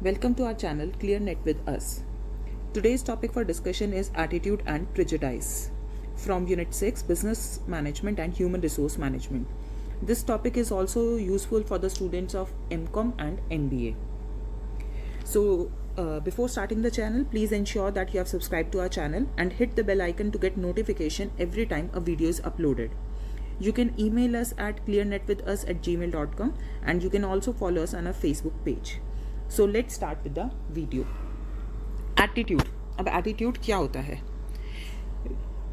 Welcome to our channel ClearNet with us. Today's topic for discussion is attitude and prejudice from Unit 6 Business Management and Human Resource Management. This topic is also useful for the students of MCOM and MBA. So before starting the channel, please ensure that you have subscribed to our channel and hit the bell icon to get notification every time a video is uploaded. You can email us at clearnetwithus@gmail.com and you can also follow us on our Facebook page. So let's start with the video. Attitude. अब attitude क्या होता है?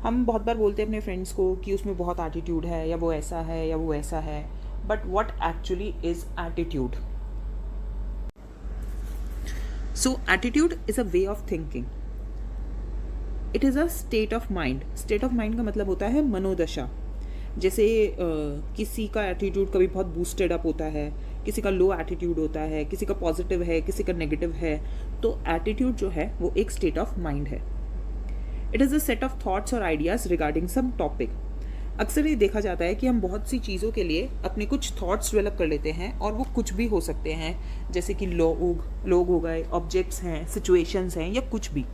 हम बहुत बार बोलते हैं अपने friends को कि उसमें बहुत एटीट्यूड है या वो ऐसा है या वो ऐसा है, but what actually is attitude? So attitude is a way of thinking. It is a state of mind. State of mind का मतलब होता है मनोदशा. जैसे किसी का एटीट्यूड कभी बहुत बूस्टेड अप होता है, किसी का लो एटीट्यूड होता है, किसी का पॉजिटिव है, किसी का नेगेटिव है. तो एटीट्यूड जो है वो एक स्टेट ऑफ माइंड है. It is a set of thoughts और आइडियाज़ रिगार्डिंग सम टॉपिक. अक्सर ये देखा जाता है कि हम बहुत सी चीज़ों के लिए अपने कुछ थॉट्स डेवलप कर लेते हैं और वो कुछ भी हो सकते हैं, जैसे कि लोग हो गए, ऑब्जेक्ट्स हैं, सिचुएशंस हैं या कुछ भी.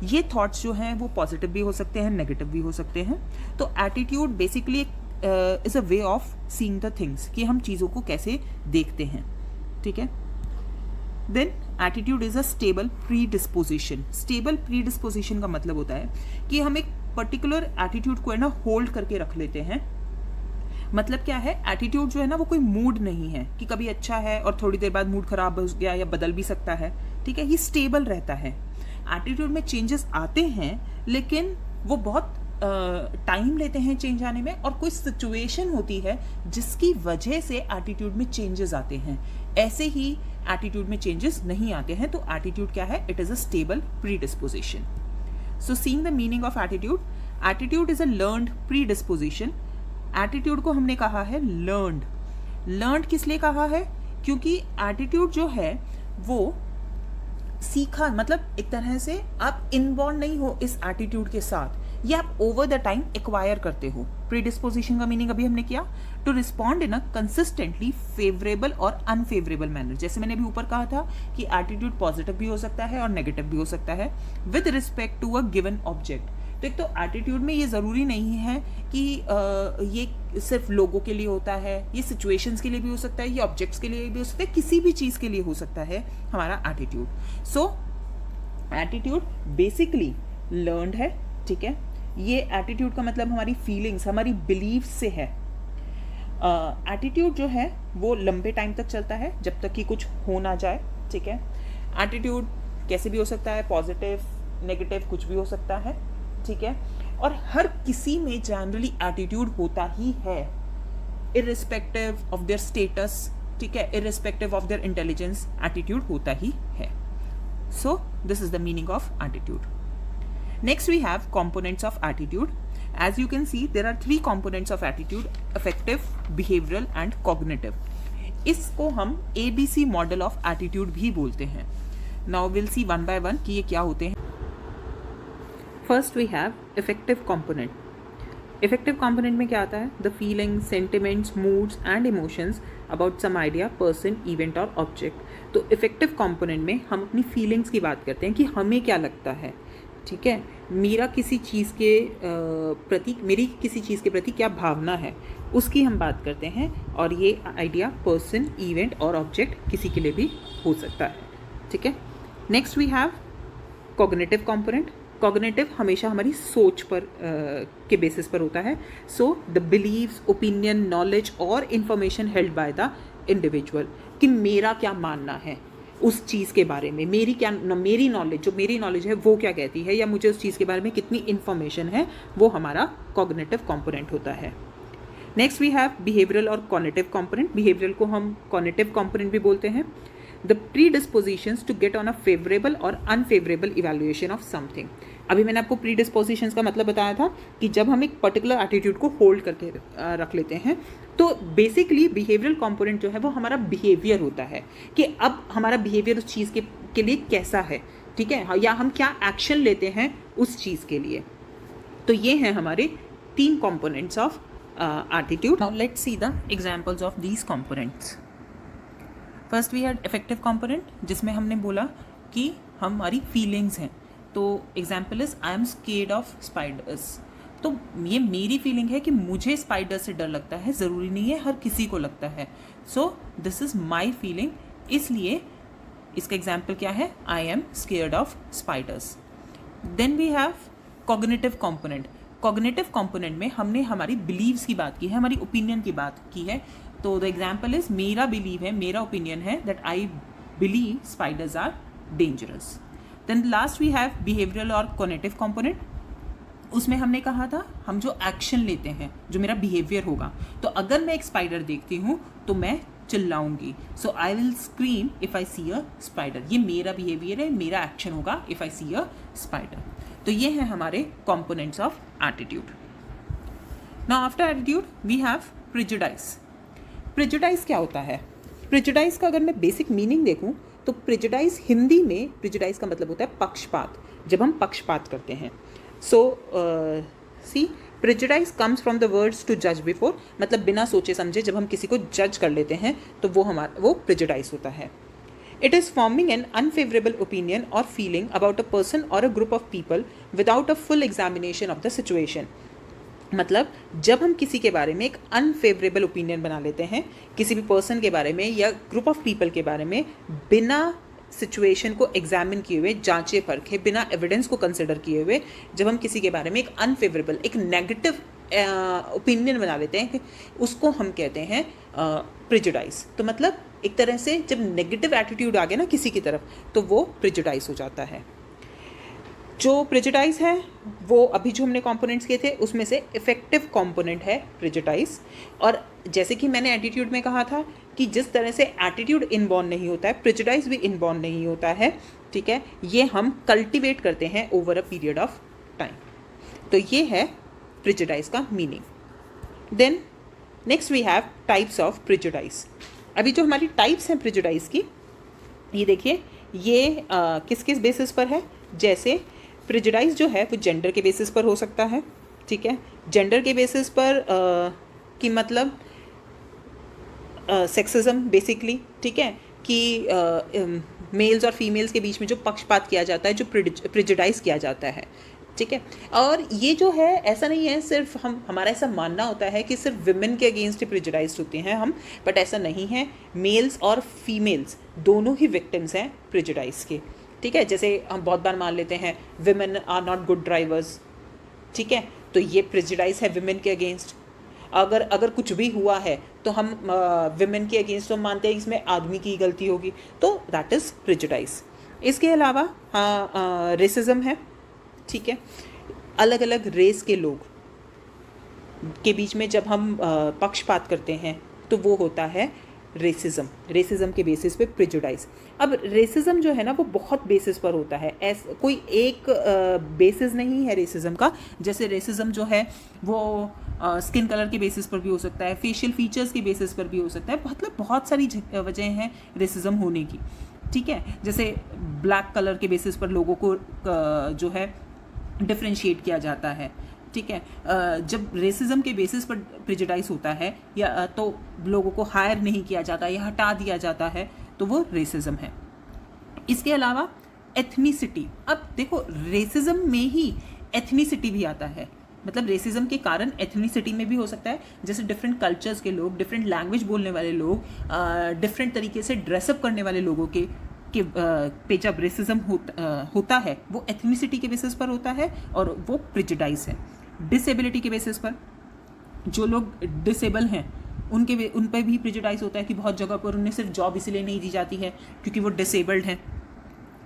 ये थॉट्स जो हैं वो पॉजिटिव भी हो सकते हैं, नेगेटिव भी हो सकते हैं. तो attitude basically is a way of seeing the things, कि हम चीज़ों को कैसे देखते हैं. ठीक है. Then attitude is a stable predisposition. Stable predisposition का मतलब होता है कि हम एक पर्टिकुलर एटीट्यूड को है ना होल्ड करके रख लेते हैं. मतलब क्या है, एटीट्यूड जो है ना वो कोई मूड नहीं है कि कभी अच्छा है और थोड़ी देर बाद मूड खराब हो गया या बदल भी सकता है. ठीक है. ये स्टेबल रहता है. एटीट्यूड में चेंजेस आते हैं लेकिन वो बहुत टाइम लेते हैं चेंज आने में, और कोई सिचुएशन होती है जिसकी वजह से एटीट्यूड में चेंजेस आते हैं. ऐसे ही एटीट्यूड में चेंजेस नहीं आते हैं. तो एटीट्यूड क्या है? It is a stable pre disposition. So seeing the meaning of attitude. Attitude is a learned pre disposition. Attitude को हमने कहा है लर्नड. लर्नड किस लिए कहा है? क्योंकि एटीट्यूड जो है वो सीखा, मतलब एक तरह से आप इनबॉर्न नहीं हो इस एटीट्यूड के साथ, ये आप ओवर द टाइम एक्वायर करते हो. प्रीडिस्पोजिशन का मीनिंग अभी हमने किया, to respond in a consistently favourable और अनफेवरेबल मैनर. जैसे मैंने अभी ऊपर कहा था कि एटीट्यूड पॉजिटिव भी हो सकता है और नेगेटिव भी हो सकता है with respect to a given object. तो एक तो एटीट्यूड में ये ज़रूरी नहीं है कि ये सिर्फ लोगों के लिए होता है, ये सिचुएशंस के लिए भी हो सकता है, ये ऑब्जेक्ट्स के लिए भी हो सकता है, किसी भी चीज़ के लिए हो सकता है हमारा एटीट्यूड. सो एटीट्यूड बेसिकली लर्नड है. ठीक है. ये एटीट्यूड का मतलब हमारी फीलिंग्स, हमारी बिलीफ से है. एटीट्यूड जो है वो लंबे टाइम तक चलता है जब तक कि कुछ हो ना जाए. ठीक है. एटीट्यूड कैसे भी हो सकता है, पॉजिटिव, नेगेटिव, कुछ भी हो सकता है. ठीक है. और हर किसी में जनरली एटीट्यूड होता ही है, इर्रिस्पेक्टिव ऑफ देयर स्टेटस. ठीक है. Irrespective of their intelligence, attitude होता ही है. So this is the meaning of attitude. Next we have components of attitude. As you can see, there are 3 components of attitude: affective, behavioral and cognitive. इसको हम ABC model of attitude भी बोलते हैं. Now we'll see one by one कि ये क्या होते हैं. First we have affective component. Affective component में क्या आता है? The feelings, sentiments, moods and emotions about some idea, person, event और object. तो affective component में हम अपनी feelings की बात करते हैं कि हमें क्या लगता है. ठीक है. मेरी किसी चीज़ के प्रति क्या भावना है, उसकी हम बात करते हैं. और ये आइडिया, पर्सन, इवेंट और ऑब्जेक्ट किसी के लिए भी हो सकता है. ठीक है. Next we have cognitive component. Cognitive हमेशा हमारी सोच पर के बेसिस पर होता है. So the beliefs, opinion, knowledge और information held by the individual, कि मेरा क्या मानना है उस चीज़ के बारे में, मेरी नॉलेज है वो क्या कहती है, या मुझे उस चीज़ के बारे में कितनी इन्फॉर्मेशन है, वो हमारा कॉग्निटिव कंपोनेंट होता है. नेक्स्ट वी हैव बिहेवियरल और कॉग्निटिव कंपोनेंट. बिहेवियरल को हम कॉग्निटिव कंपोनेंट भी बोलते हैं. The predispositions to get on a favourable और अनफेवरेबल इवैल्यूएशन ऑफ समथिंग. अभी मैंने आपको प्री डिस्पोजिशंस का मतलब बताया था कि जब हम एक पर्टिकुलर एटीट्यूड को होल्ड करके रख लेते हैं, तो बेसिकली बिहेवियरल कंपोनेंट जो है वो हमारा बिहेवियर होता है, कि अब हमारा बिहेवियर उस चीज़ के लिए कैसा है. ठीक है. या हम क्या एक्शन लेते हैं उस चीज़ के लिए. तो ये हैं हमारे 3 components of attitude. Now let's see the examples of these components. First we had affective component, जिसमें हमने बोला कि हमारी फीलिंग्स हैं। तो example is I am scared of spiders. तो ये मेरी फीलिंग है कि मुझे स्पाइडर से डर लगता है, ज़रूरी नहीं है हर किसी को लगता है। So this is my feeling, इसलिए इसका एग्जाम्पल क्या है, I am scared of spiders. Then we have cognitive component. Cognitive component में हमने हमारी बिलीव्स की बात की है, हमारी ओपिनियन की बात की है। तो द एग्जाम्पल इज मेरा बिलीव है, मेरा ओपिनियन है that I believe spiders are dangerous. Then last we have behavioural और कॉग्निटिव कंपोनेंट। उसमें हमने कहा था हम जो एक्शन लेते हैं, जो मेरा बिहेवियर होगा, तो अगर मैं एक स्पाइडर देखती हूँ तो मैं चिल्लाऊंगी, so I will scream if I see a spider. ये मेरा बिहेवियर है, मेरा एक्शन होगा if I see a spider. तो ये हैं हमारे components of attitude. Now after attitude we have prejudice. Prejudice क्या होता है? प्रेजुडाइज का अगर मैं बेसिक मीनिंग देखूं तो प्रेजुडाइज हिंदी में प्रेजुडाइज का मतलब होता है पक्षपात, जब हम पक्षपात करते हैं। So see prejudice comes from the words to जज बिफोर, मतलब बिना सोचे समझे जब हम किसी को जज कर लेते हैं तो वो प्रेजुडाइज होता है। It is forming an unfavorable opinion or feeling about a person or a group of people without a full examination of the situation. मतलब जब हम किसी के बारे में एक अनफेवरेबल ओपिनियन बना लेते हैं, किसी भी पर्सन के बारे में या ग्रुप ऑफ पीपल के बारे में, बिना सिचुएशन को एग्जामिन किए हुए, जांचे परखे, बिना एविडेंस को कंसिडर किए हुए, जब हम किसी के बारे में एक अनफेवरेबल, एक नेगेटिव ओपिनियन बना लेते हैं, उसको हम कहते हैं प्रेजुडाइज। तो मतलब एक तरह से जब नेगेटिव एटीट्यूड आ गया ना किसी की तरफ, तो वो प्रेजुडाइज हो जाता है। जो प्रेजुडाइज है वो अभी जो हमने कंपोनेंट्स किए थे उसमें से इफेक्टिव कंपोनेंट है प्रेजुडाइज। और जैसे कि मैंने एटीट्यूड में कहा था कि जिस तरह से एटीट्यूड इनबॉर्न नहीं होता है, प्रेजुडाइज भी इनबॉर्न नहीं होता है, ठीक है, ये हम कल्टिवेट करते हैं over a period of time. तो ये है प्रेजुडाइज का meaning. Then next we have types of prejudice. अभी जो हमारी टाइप्स हैं प्रेजुडाइज की, ये देखिए, ये किस किस बेसिस पर है। जैसे प्रेजुडाइज जो है वो जेंडर के बेसिस पर हो सकता है, ठीक है, जेंडर के बेसिस पर कि मतलब सेक्सिज्म बेसिकली, ठीक है, कि मेल्स और फीमेल्स के बीच में जो पक्षपात किया जाता है, जो प्रेजुडाइज किया जाता है, ठीक है। और ये जो है ऐसा नहीं है सिर्फ हमारा ऐसा मानना होता है कि सिर्फ विमेन के अगेंस्ट ही प्रेजुडाइज होते हैं हम, बट ऐसा नहीं है। मेल्स और फीमेल्स दोनों ही विक्टिम्स हैं प्रेजुडाइज के, ठीक है। जैसे हम बहुत बार मान लेते हैं women are not good drivers, ठीक है, तो ये प्रेजुडाइज है विमेन के अगेंस्ट। अगर कुछ भी हुआ है तो हम विमेन के अगेंस्ट तो मानते हैं इसमें आदमी की गलती होगी, तो दैट इज़ प्रेजुडाइज। इसके अलावा रेसिज्म है, ठीक है, अलग अलग रेस के लोग के बीच में जब हम पक्षपात करते हैं तो वो होता है रेसिज्म। रेसिज्म के बेसिस पे प्रेजुडाइज। अब रेसिज्म जो है ना वो बहुत बेसिस पर होता है, ऐसा कोई एक बेसिस नहीं है रेसिज्म का। जैसे रेसिज्म जो है वो स्किन कलर के बेसिस पर भी हो सकता है, फेशियल फीचर्स के बेसिस पर भी हो सकता है, मतलब बहुत सारी वजह हैं रेसिज्म होने की, ठीक है। जैसे ब्लैक कलर के बेसिस पर लोगों को जो है डिफ्रेंशिएट किया जाता है, ठीक है। जब रेसिज्म के बेसिस पर प्रेजुडाइज होता है या तो लोगों को हायर नहीं किया जाता या हटा दिया जाता है, तो वो रेसिज्म है। इसके अलावा एथनिसिटी। अब देखो रेसिज्म में ही एथनिसिटी भी आता है, मतलब रेसिज्म के कारण एथनिसिटी में भी हो सकता है। जैसे डिफरेंट कल्चर्स के लोग, डिफरेंट लैंग्वेज बोलने वाले लोग, डिफरेंट तरीके से ड्रेसअप करने वाले लोगों के पे जब रेसिज्म होता है वो एथनिसिटी के बेसिस पर होता है और वो प्रेजुडाइज है। डिसेबिलिटी के बेसिस पर जो लोग डिसेबल हैं उन पर भी प्रेजुडाइज होता है कि बहुत जगह पर उन्हें सिर्फ जॉब इसलिए नहीं दी जाती है क्योंकि वो डिसेबल्ड हैं।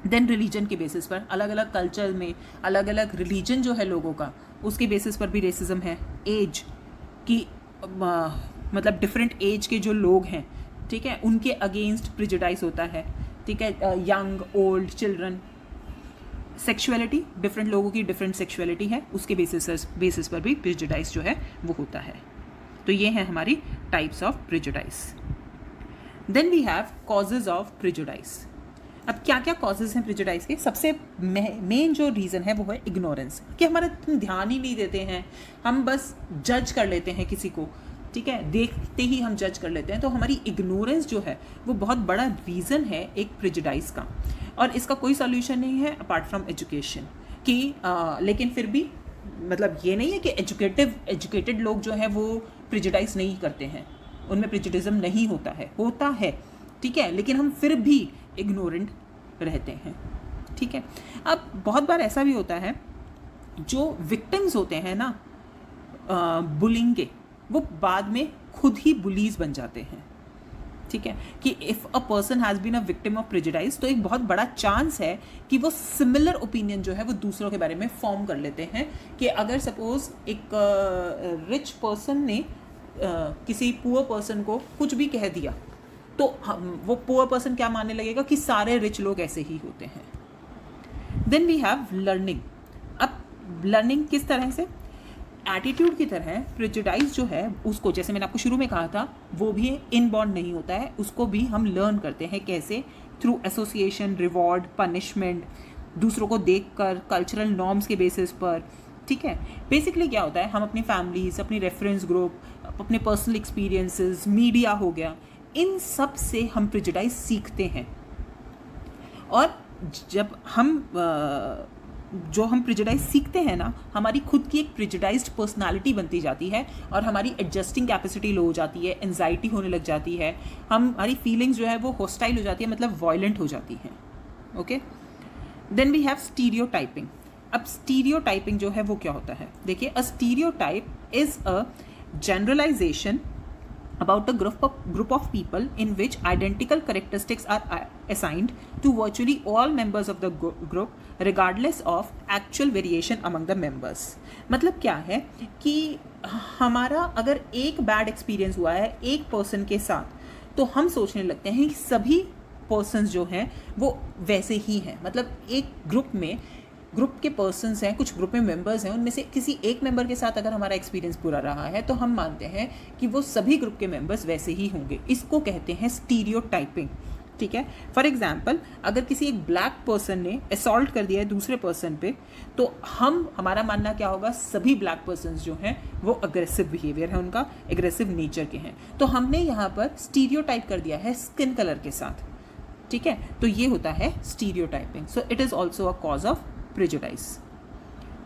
देन रिलीजन के बेसिस पर, अलग अलग कल्चर में अलग अलग रिलीजन जो है लोगों का, उसके बेसिस पर भी रेसिज्म है। एज की मतलब डिफरेंट एज के जो लोग हैं, ठीक है, उनके अगेंस्ट प्रेजुडाइज होता है, ठीक है, young old children. Sexuality, different लोगों की डिफरेंट सेक्सुअलिटी है, उसके बेसिस पर भी प्रेजुडाइज जो है वो होता है। तो ये है हमारी types of prejudice. Then we have causes of prejudice. अब क्या क्या कॉजेज हैं प्रेजुडाइज के? सबसे मेन जो रीज़न है वो है इग्नोरेंस, कि हमारा ध्यान ही नहीं देते हैं, हम बस जज कर लेते हैं किसी को, ठीक है, देखते ही हम जज कर लेते हैं। तो हमारी इग्नोरेंस जो है वो बहुत बड़ा रीज़न है एक प्रेजुडाइज का, और इसका कोई सॉल्यूशन नहीं है अपार्ट फ्रॉम एजुकेशन कि लेकिन फिर भी मतलब ये नहीं है कि एजुकेटेड लोग जो हैं वो प्रेजुडाइज नहीं करते हैं, उनमें प्रेजुडिज्म नहीं होता है, ठीक है, लेकिन हम फिर भी इग्नोरेंट रहते हैं, ठीक है। अब बहुत बार ऐसा भी होता है जो विक्टिम्स होते हैं ना बुलिंग के, वो बाद में खुद ही बुलीज बन जाते हैं, ठीक है, कि if a person has been a victim of prejudice तो एक बहुत बड़ा चांस है कि वो सिमिलर ओपिनियन जो है वो दूसरों के बारे में फॉर्म कर लेते हैं। कि अगर सपोज एक रिच पर्सन ने किसी पुअर पर्सन को कुछ भी कह दिया तो वो पुअर पर्सन क्या मानने लगेगा कि सारे रिच लोग ऐसे ही होते हैं। Then we have learning. अब लर्निंग किस तरह से, एटीट्यूड की तरह प्रेजुडाइज जो है उसको, जैसे मैंने आपको शुरू में कहा था, वो भी इनबॉर्न नहीं होता है, उसको भी हम लर्न करते हैं। कैसे? थ्रू एसोसिएशन, रिवॉर्ड, पनिशमेंट, दूसरों को देखकर, कल्चरल नॉर्म्स के बेसिस पर, ठीक है। बेसिकली क्या होता है, हम अपनी फैमिलीज, अपनी रेफरेंस ग्रुप, अपने पर्सनल एक्सपीरियंसेस, मीडिया हो गया, इन सब से हम प्रेजुडाइज सीखते हैं। और जब हम जो हम प्रेजुडाइज सीखते हैं ना, हमारी खुद की एक प्रेजुडाइज्ड पर्सनालिटी बनती जाती है और हमारी एडजस्टिंग कैपेसिटी लो हो जाती है, एंजाइटी होने लग जाती है, हमारी फीलिंग्स जो है वो हॉस्टाइल हो जाती है, मतलब वायलेंट हो जाती है। Okay, then we have stereotyping. अब स्टीरियोटाइपिंग जो है वो क्या होता है, देखिए, a stereotype is a generalisation about a group of people in which identical characteristics are assigned to virtually all members of the group regardless of actual variation among the members। मतलब क्या है कि हमारा अगर एक बैड एक्सपीरियंस हुआ है एक पर्सन के साथ तो हम सोचने लगते हैं कि सभी पर्सन्स जो हैं वो वैसे ही हैं। मतलब एक ग्रुप के पर्सन्स हैं, कुछ ग्रुप में मेंबर्स हैं, उनमें से किसी एक मेंबर के साथ अगर हमारा एक्सपीरियंस बुरा रहा है तो हम मानते हैं कि वो सभी ग्रुप के मेंबर्स वैसे ही होंगे। इसको कहते हैं स्टीरियोटाइपिंग, ठीक है। फॉर एग्जांपल, अगर किसी एक ब्लैक पर्सन ने असॉल्ट कर दिया है दूसरे पर्सन पे, तो हमारा मानना क्या होगा, सभी ब्लैक पर्सन्स जो हैं वो अग्रेसिव बिहेवियर है उनका, एग्रेसिव नेचर के हैं। तो हमने यहाँ पर स्टीरियोटाइप कर दिया है स्किन कलर के साथ, ठीक है। तो ये होता है stereotyping. So it is also a cause of prejudice.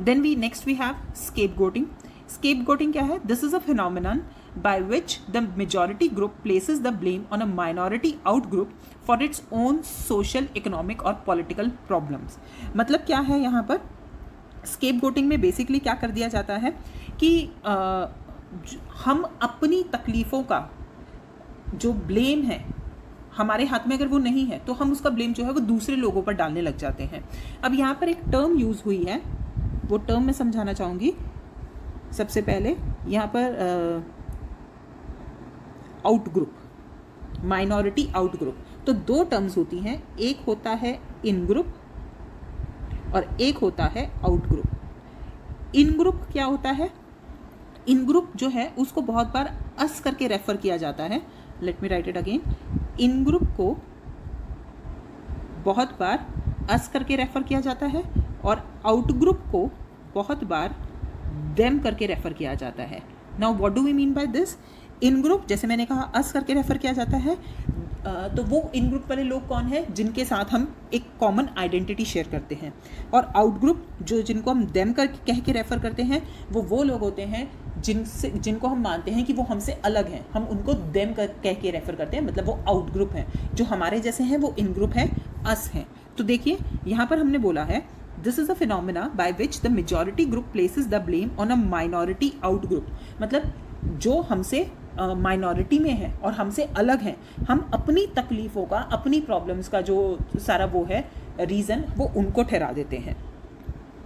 Then next we have scapegoating. Scapegoating क्या है? This is a phenomenon by which the majority group places the blame on a minority outgroup for its own social, economic और political problems. मतलब क्या है यहाँ पर? Scapegoating में basically क्या कर दिया जाता है कि हम अपनी तकलीफ़ों का जो ब्लेम है, हमारे हाथ में अगर वो नहीं है तो हम उसका ब्लेम जो है वो दूसरे लोगों पर डालने लग जाते हैं। अब यहाँ पर एक टर्म यूज़ हुई है, वो टर्म मैं समझाना चाहूँगी। सबसे पहले यहाँ पर out group, minority out group. तो दो टर्म्स होती हैं, एक होता है इन ग्रुप और एक होता है आउट ग्रुप। इन ग्रुप क्या होता है? इन ग्रुप जो है उसको बहुत बार अस करके रेफर किया जाता है। Let me right it again. In group को बहुत बार अस करके रेफर किया जाता है और आउट ग्रुप को बहुत बार देम करके रेफर किया जाता है। Now what do we mean by this? In group, जैसे मैंने कहा, अस करके रेफर किया जाता है, तो वो इन ग्रुप वाले लोग कौन हैं? जिनके साथ हम एक कॉमन आइडेंटिटी शेयर करते हैं। और आउट ग्रुप जिनको हम देम करके कह के रेफर करते हैं, वो लोग होते हैं जिनको हम मानते हैं कि वो हमसे अलग हैं, हम उनको देम कह के रेफर करते हैं, मतलब वो आउट ग्रुप हैं। जो हमारे जैसे हैं वो इन ग्रुप हैं, अस हैं। तो देखिए यहाँ पर हमने बोला है, this is a phenomena by which the majority group places the blame on a minority out group. मतलब जो हमसे माइनॉरिटी में है और हमसे अलग हैं, हम अपनी तकलीफ़ों का, अपनी प्रॉब्लम्स का जो सारा वो है रीज़न, वो उनको ठहरा देते हैं,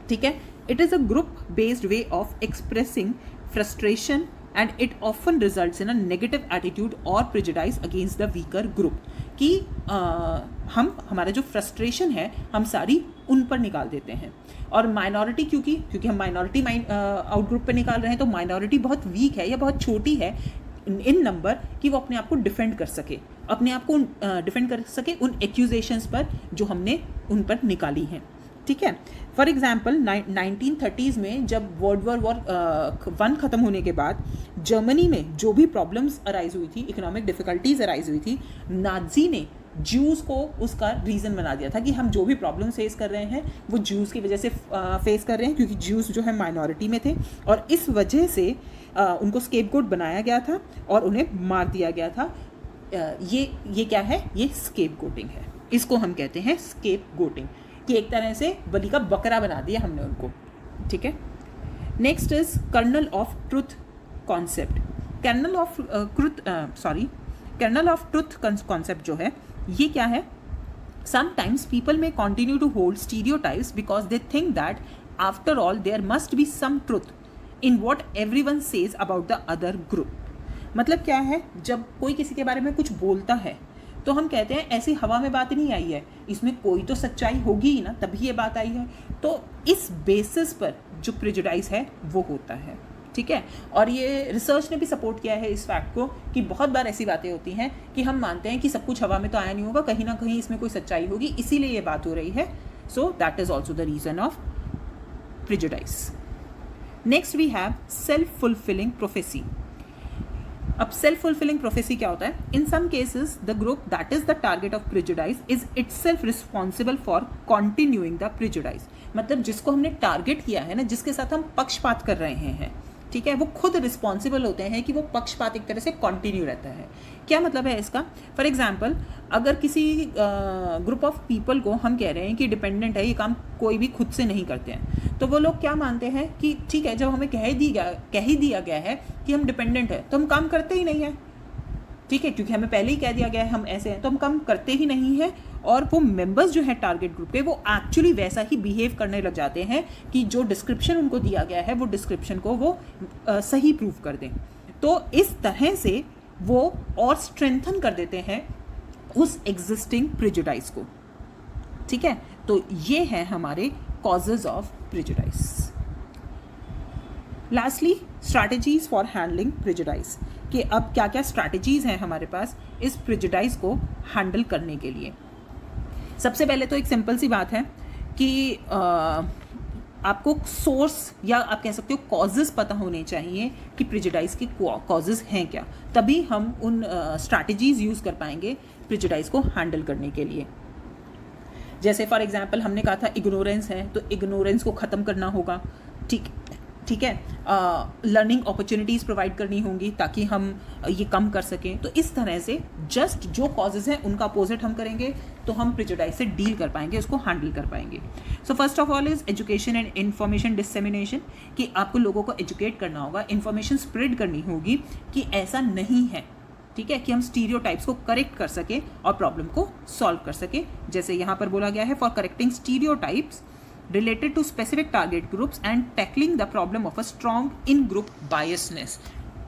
ठीक है। It is a group based way of expressing frustration and it often results in a negative attitude or prejudice against the weaker group। कि हमारा जो फ्रस्ट्रेशन है हम सारी उन पर निकाल देते हैं। और माइनॉरिटी क्योंकि हम माइनॉरिटी आउट ग्रुप पर निकाल रहे हैं, तो माइनॉरिटी बहुत वीक है या बहुत छोटी है इन नंबर कि वो अपने आप को डिफेंड कर सके, अपने आप को डिफेंड कर सके उन एक्यूजेशंस पर जो हमने उन पर निकाली हैं। ठीक है। फॉर एग्जाम्पल 1930s में जब वर्ल्ड वॉर वन ख़त्म होने के बाद जर्मनी में जो भी प्रॉब्लम्स अराइज हुई थी, इकोनॉमिक डिफ़िकल्टीज अराइज हुई थी, नाज़ी ने ज्यूज़ को उसका रीज़न बना दिया था कि हम जो भी प्रॉब्लम फेस कर रहे हैं वो ज्यूज़ की वजह से फेस कर रहे हैं, क्योंकि ज्यूज़ जो है माइनॉरिटी में थे और इस वजह से उनको स्केपगोट बनाया गया था और उन्हें मार दिया गया था। ये क्या है? ये स्केपगोटिंग है। इसको हम कहते हैं स्केपगोटिंग, कि एक तरह से बलि का बकरा बना दिया हमने उनको, ठीक है। Next is kernel of truth concept. Kernel of truth concept जो है ये क्या है? Sometimes people may continue to hold stereotypes because they think that after all there must be some truth in what everyone says about the other group. मतलब क्या है? जब कोई किसी के बारे में कुछ बोलता है तो हम कहते हैं ऐसी हवा में बात नहीं आई है, इसमें कोई तो सच्चाई होगी ही ना, तभी ये बात आई है। तो इस बेसिस पर जो प्रेजुडाइज है वो होता है, ठीक है। और ये रिसर्च ने भी सपोर्ट किया है इस फैक्ट को कि बहुत बार ऐसी बातें होती हैं कि हम मानते हैं कि सब कुछ हवा में तो आया नहीं होगा, कहीं ना कहीं इसमें कोई सच्चाई होगी, इसीलिए ये बात हो रही है। So that is also the reason of prejudice. Next we have self fulfilling prophecy. अब सेल्फ फुलफिलिंग प्रोफेसी क्या होता है? In some cases the group that is the target of prejudice is itself responsible for continuing the prejudice. मतलब जिसको हमने target किया है ना, जिसके साथ हम पक्षपात कर रहे हैं, ठीक है, वो खुद रिस्पॉन्सिबल होते हैं कि वो पक्षपात एक तरह से कंटिन्यू रहता है। क्या मतलब है इसका? फॉर एग्जाम्पल अगर किसी ग्रुप ऑफ पीपल को हम कह रहे हैं कि डिपेंडेंट है, ये काम कोई भी खुद से नहीं करते हैं, तो वो लोग क्या मानते हैं कि ठीक है, जब हमें कह ही दिया गया है कि हम डिपेंडेंट है तो हम काम करते ही नहीं है, ठीक है, क्योंकि हमें पहले ही कह दिया गया है हम ऐसे हैं, तो हम काम करते ही नहीं है। और वो मेंबर्स जो है टारगेट ग्रुप के, वो एक्चुअली वैसा ही बिहेव करने लग जाते हैं कि जो डिस्क्रिप्शन उनको दिया गया है वो डिस्क्रिप्शन को वो सही प्रूव कर दें। तो इस तरह से वो और स्ट्रेंथन कर देते हैं उस एग्जिस्टिंग प्रेजुडाइज को, ठीक है। तो ये है हमारे causes of prejudice. Lastly strategies for handling prejudice, कि अब क्या क्या स्ट्रैटेजीज हैं हमारे पास इस प्रेजुडाइज को हैंडल करने के लिए। सबसे पहले तो एक सिंपल सी बात है कि आपको सोर्स या आप कह सकते हो कॉजेज पता होने चाहिए कि प्रेजुडाइज के कॉजेज हैं क्या, तभी हम उन स्ट्रैटेजीज यूज़ कर पाएंगे प्रेजुडाइज को हैंडल करने के लिए। जैसे फॉर एग्जांपल हमने कहा था इग्नोरेंस है, तो इग्नोरेंस को ख़त्म करना होगा, ठीक है। लर्निंग अपॉर्चुनिटीज़ प्रोवाइड करनी होंगी ताकि हम ये कम कर सकें। तो इस तरह से जस्ट जो कॉजेज़ हैं उनका अपोजिट हम करेंगे तो हम प्रेजुडाइज से डील कर पाएंगे, उसको हैंडल कर पाएंगे। So first of all is education and information dissemination, कि आपको लोगों को एजुकेट करना होगा, इन्फॉर्मेशन स्प्रेड करनी होगी कि ऐसा नहीं है, ठीक है, कि हम स्टीरियोटाइप्स को करेक्ट कर सकें और प्रॉब्लम को सॉल्व कर सकें। जैसे यहाँ पर बोला गया है, for correcting stereotypes related to specific target groups and tackling the problem of a strong in-group biasness।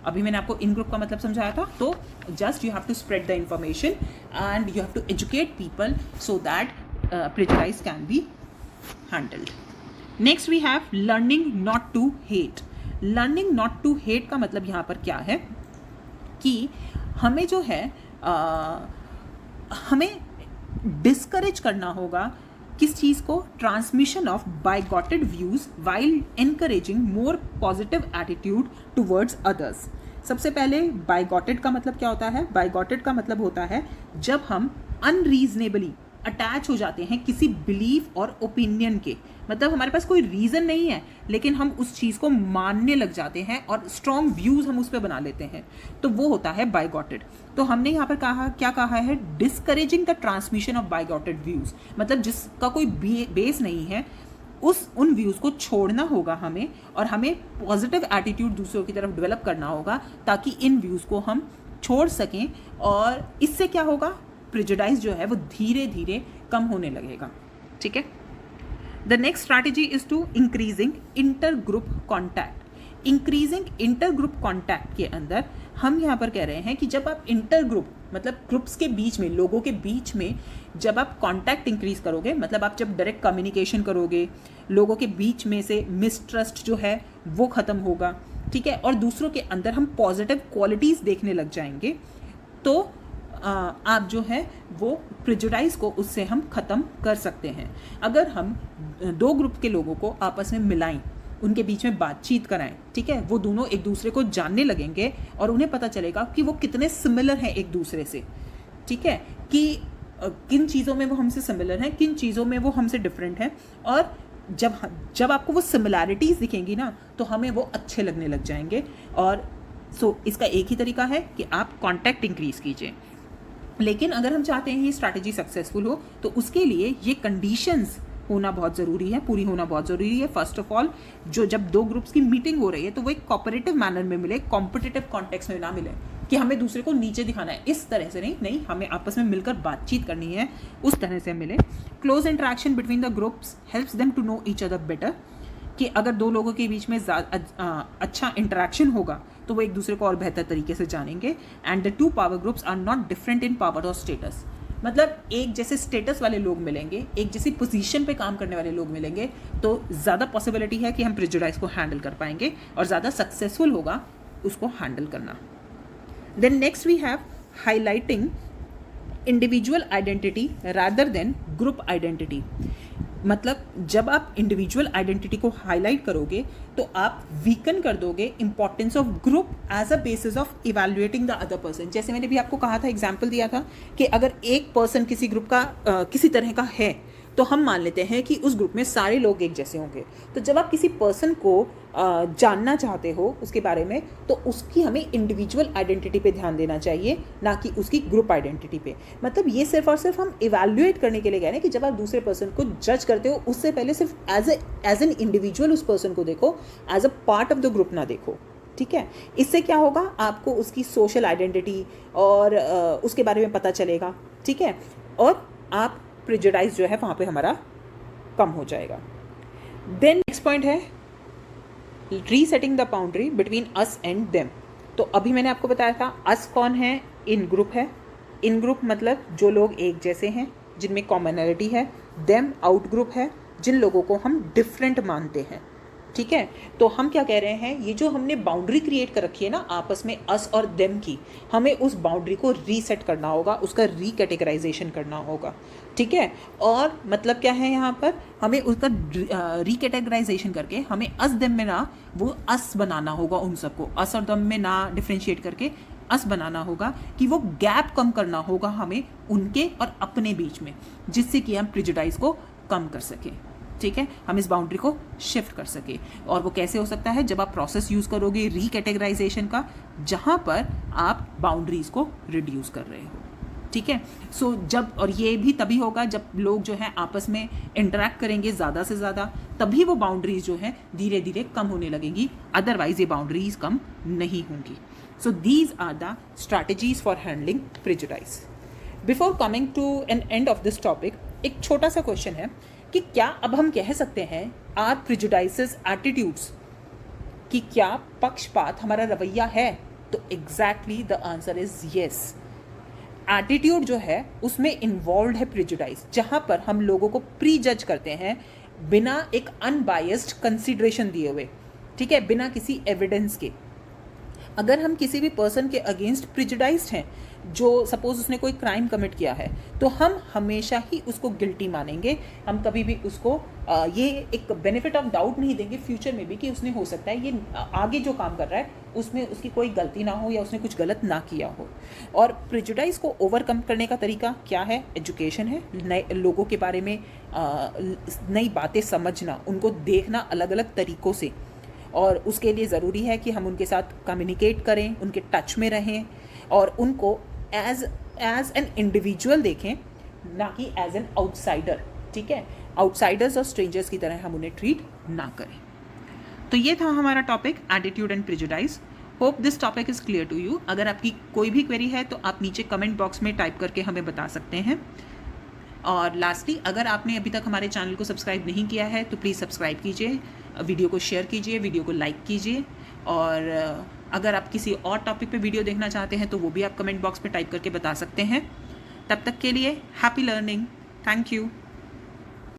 अभी मैंने आपको इन ग्रुप का मतलब समझाया था, तो just you have to spread the information and you have to educate people so that prejudice can be handled. Next we have learning not to hate. Learning not to hate का मतलब यहाँ पर क्या है कि हमें जो है हमें डिस्करेज करना होगा किस चीज़ को? Transmission of bigoted views while encouraging more positive attitude towards others. सबसे पहले बाइगॉटेड का मतलब क्या होता है? बाइगॉटेड का मतलब होता है जब हम अनरीजनेबली अटैच हो जाते हैं किसी बिलीफ और ओपिनियन के, मतलब हमारे पास कोई रीज़न नहीं है लेकिन हम उस चीज़ को मानने लग जाते हैं और स्ट्रॉन्ग व्यूज़ हम उस पर बना लेते हैं, तो वो होता है बाइगॉटेड। तो हमने यहाँ पर क्या कहा है? Discouraging the transmission of bigoted views, मतलब जिसका कोई बेस नहीं है उन व्यूज़ को छोड़ना होगा हमें, और हमें पॉजिटिव एटीट्यूड दूसरों की तरफ डेवलप करना होगा ताकि इन व्यूज़ को हम छोड़ सकें, और इससे क्या होगा? प्रेजुडाइज जो है वो धीरे धीरे कम होने लगेगा, ठीक है। The next strategy is to increasing inter group contact. Increasing inter group contact के अंदर हम यहाँ पर कह रहे हैं कि जब आप इंटर ग्रुप मतलब ग्रुप्स के बीच में, लोगों के बीच में जब आप कॉन्टैक्ट इंक्रीज करोगे, मतलब आप जब डायरेक्ट कम्युनिकेशन करोगे, लोगों के बीच में से मिसट्रस्ट जो है वो ख़त्म होगा, ठीक है, और दूसरों के अंदर हम पॉजिटिव क्वालिटीज़ देखने लग जाएंगे, तो आप जो है वो प्रिजुडाइज को उससे हम ख़त्म कर सकते हैं। अगर हम दो ग्रुप के लोगों को आपस में मिलाएं, उनके बीच में बातचीत कराएं, ठीक है, वो दोनों एक दूसरे को जानने लगेंगे और उन्हें पता चलेगा कि वो कितने सिमिलर हैं एक दूसरे से, ठीक है, कि किन चीज़ों में वो हमसे सिमिलर हैं, किन चीज़ों में वो हमसे डिफरेंट हैं। और जब आपको वो सिमिलैरिटीज़ दिखेंगी ना, तो हमें वो अच्छे लगने लग जाएंगे। और इसका एक ही तरीका है कि आप कॉन्टैक्ट इंक्रीज़ कीजिए। लेकिन अगर हम चाहते हैं ये स्ट्रैटेजी सक्सेसफुल हो, तो उसके लिए ये कंडीशंस होना बहुत ज़रूरी है, पूरी होना बहुत ज़रूरी है। फर्स्ट ऑफ ऑल, जब दो ग्रुप्स की मीटिंग हो रही है तो वो एक कोऑपरेटिव मैनर में मिले, कॉम्पिटिटिव कॉन्टेक्स्ट में ना मिले कि हमें दूसरे को नीचे दिखाना है, इस तरह से नहीं, हमें आपस में मिलकर बातचीत करनी है, उस तरह से मिले। Close interaction between the groups helps them to know each other better, कि अगर दो लोगों के बीच में अच्छा इंटरेक्शन होगा तो वो एक दूसरे को और बेहतर तरीके से जानेंगे। And the two power groups are not different in power और स्टेटस, मतलब एक जैसे स्टेटस वाले लोग मिलेंगे, एक जैसी पोजीशन पे काम करने वाले लोग मिलेंगे, तो ज़्यादा पॉसिबिलिटी है कि हम प्रेजुडाइज को हैंडल कर पाएंगे और ज़्यादा सक्सेसफुल होगा उसको हैंडल करना। Then next we have highlighting individual identity rather than group identity. मतलब जब आप इंडिविजुअल आइडेंटिटी को हाईलाइट करोगे तो आप वीकन कर दोगे importance of group as a basis of evaluating the other person. जैसे मैंने भी आपको कहा था, एग्जांपल दिया था कि अगर एक पर्सन किसी ग्रुप का किसी तरह का है, तो हम मान लेते हैं कि उस ग्रुप में सारे लोग एक जैसे होंगे। तो जब आप किसी पर्सन को जानना चाहते हो उसके बारे में, तो उसकी हमें इंडिविजुअल आइडेंटिटी पे ध्यान देना चाहिए, ना कि उसकी ग्रुप आइडेंटिटी पे। मतलब ये सिर्फ और सिर्फ हम इवैल्यूएट करने के लिए कह रहे हैं कि जब आप दूसरे पर्सन को जज करते हो, उससे पहले सिर्फ एज एन इंडिविजुअल उस पर्सन को देखो, as a part of the group ना देखो, ठीक है। इससे क्या होगा, आपको उसकी सोशल आइडेंटिटी और उसके बारे में पता चलेगा, ठीक है, और आप प्रेजुडाइज जो है वहाँ पे हमारा कम हो जाएगा। देन नेक्स्ट पॉइंट है resetting the boundary between us and them. तो अभी मैंने आपको बताया था अस कौन है, इन ग्रुप है। इन ग्रुप मतलब जो लोग एक जैसे हैं, जिनमें कॉमनैलिटी है। देम आउट ग्रुप है, जिन लोगों को हम डिफरेंट मानते हैं, ठीक है। तो हम क्या कह रहे हैं, ये जो हमने बाउंड्री क्रिएट कर रखी है ना आपस में अस और देम की, हमें उस बाउंड्री को रीसेट करना होगा, उसका रीकैटेगराइजेशन करना होगा, ठीक है। और मतलब क्या है यहाँ पर, हमें उसका रीकैटेगराइजेशन करके हमें अस देम में ना वो अस बनाना होगा, उन सबको अस और देम में ना डिफ्रेंशिएट करके अस बनाना होगा, कि वो गैप कम करना होगा हमें उनके और अपने बीच में, जिससे कि हम प्रेजुडाइज को कम कर सकें, ठीक है, हम इस बाउंड्री को शिफ्ट कर सके। और वो कैसे हो सकता है, जब आप प्रोसेस यूज़ करोगे रीकैटेगराइजेशन का, जहाँ पर आप बाउंड्रीज को रिड्यूस कर रहे हो, ठीक है। सो जब, और ये भी तभी होगा जब लोग जो है आपस में इंटरेक्ट करेंगे ज़्यादा से ज़्यादा, तभी वो बाउंड्रीज जो है धीरे धीरे कम होने लगेंगी, अदरवाइज ये बाउंड्रीज कम नहीं होंगी। So these are the strategies for handling prejudice. Before coming to an end of this topic, एक छोटा सा क्वेश्चन है कि क्या अब हम कह सकते हैं आर प्रेजुडाइसेस एटीट्यूड्स, कि क्या पक्षपात हमारा रवैया है? तो exactly the answer is yes. Attitude जो है उसमें इन्वॉल्व है प्रेजुडाइज, जहाँ पर हम लोगों को प्री जज करते हैं बिना एक अनबायस्ड कंसिडरेशन दिए हुए, ठीक है, बिना किसी एविडेंस के। अगर हम किसी भी पर्सन के अगेंस्ट प्रेजुडाइज्ड हैं, जो सपोज उसने कोई क्राइम कमिट किया है, तो हम हमेशा ही उसको गिल्टी मानेंगे। हम कभी भी उसको ये एक बेनिफिट ऑफ डाउट नहीं देंगे फ्यूचर में भी कि उसने, हो सकता है ये आगे जो काम कर रहा है उसमें उसकी कोई गलती ना हो या उसने कुछ गलत ना किया हो। और प्रेजुडाइज को ओवरकम करने का तरीका क्या है? एजुकेशन है, नए लोगों के बारे में नई बातें समझना, उनको देखना अलग अलग तरीक़ों से। और उसके लिए ज़रूरी है कि हम उनके साथ कम्युनिकेट करें, उनके टच में रहें और उनको एज एन इंडिविजुअल देखें, ना कि एज एन आउटसाइडर, ठीक है। आउटसाइडर्स और स्ट्रेंजर्स की तरह हम उन्हें ट्रीट ना करें। तो ये था हमारा topic attitude and prejudice. Hope this topic is clear to you. अगर आपकी कोई भी क्वेरी है तो आप नीचे कमेंट बॉक्स में टाइप करके हमें बता सकते हैं। और लास्टली, अगर आपने अभी तक हमारे चैनल को सब्सक्राइब नहीं किया है तो प्लीज़ सब्सक्राइब कीजिए, वीडियो को शेयर कीजिए, वीडियो को लाइक कीजिए। और अगर आप किसी और टॉपिक पे वीडियो देखना चाहते हैं तो वो भी आप कमेंट बॉक्स में टाइप करके बता सकते हैं। तब तक के लिए हैप्पी लर्निंग। Thank you.